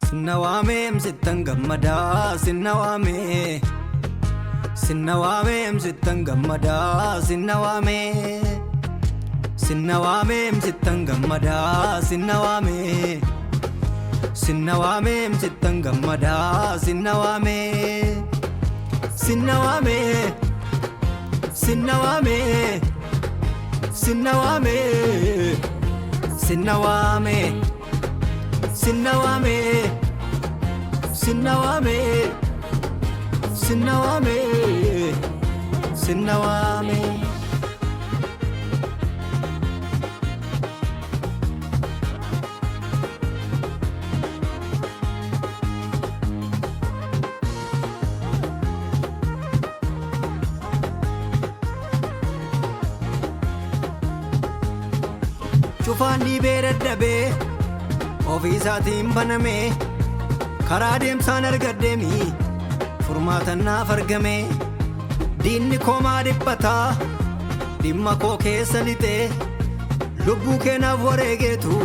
Sinna waamee sittan gammadaa sinna waamee sinna waamee sittan gammadaa sinna waamee sinna waamee sittan gammadaa sinna waamee sinna waamee sittan gammadaa sinna waamee sinna waamee sinna waamee sinna waamee sinna waamee sinna waamee sinna waamee sinna waamee sinna waamee Cufaan dhiibee dadhabee ofiisaatiin banamee karaa deemsaan argaddeemi furmaatan naaf argame diinni koo maa dhiphataa dhimma koo keessa lixee lubbuu kee naaf wareegeetu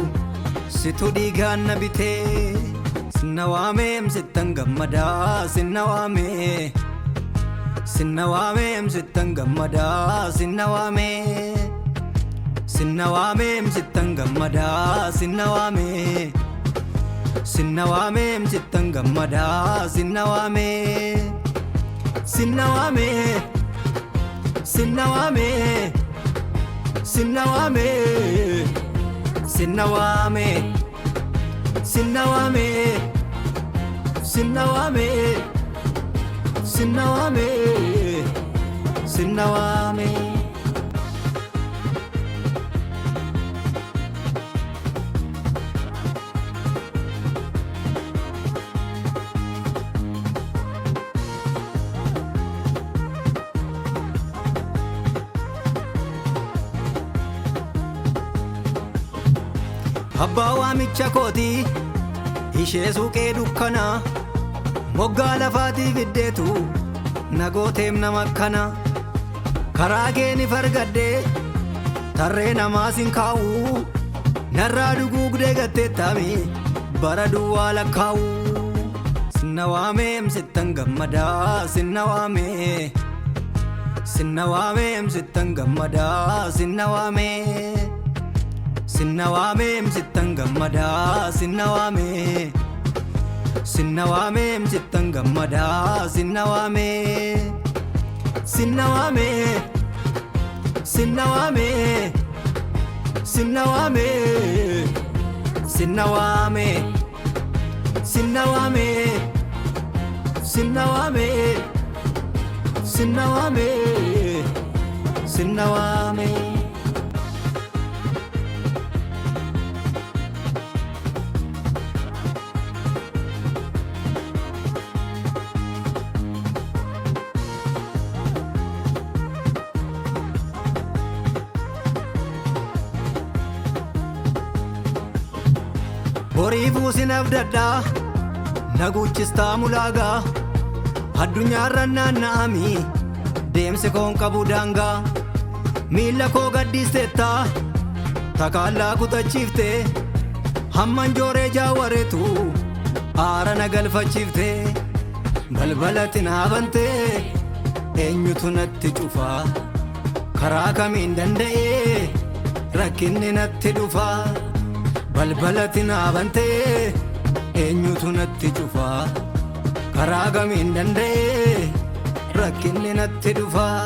situ dhiigaan na bitee sinna waamee sittan gammadaa sinna waamee sinna waamee sittan gammadaa sinna waamee sinna waamee sittan gammadaa sinna waamee sinna waamee sittan gammadaa sinna waamee sinna waamee sinna waamee sinna waamee sinna waamee sinna waamee sinna waamee sinna waamee sinna waamee Abbaa waamicha kooti ishee suuqee dukkanaa moggaa lafaatii fiddeetu nagooteem nama akkana karaa keeni fargaddee tarree namaas hin kaa'u narraa duguugdee gatteettaami bara duwwaa lakkaa'u sinna waamee sittan gammadaa sinna waamee sinna waamee sittan gammadaa sinna waamee sinna waamee sittan gammadaa sinna waamee sinna waamee sittan gammadaa sinna waamee sinna waamee sinna waamee sinna waamee sinna waamee sinna waamee sinna waamee sinna waamee sinna waamee Boriifuu sinaf dadhaa naguchistaa mulaagaa addunyaarra naanna'ami deemsi koon qabu daangaa miilla koo gaddiisteettaa takaallaa kutachiiftee hamman jooree jaawareetu aara na galfachiiftee balbalatti naa bantee eenyutu natti cufaa karaa kamiin danda'ee rakkinni natti dhufaa balbalatti naa bantee eenyutu natti cufaa karaa kamiin danda'ee rakkinni natti dhufaa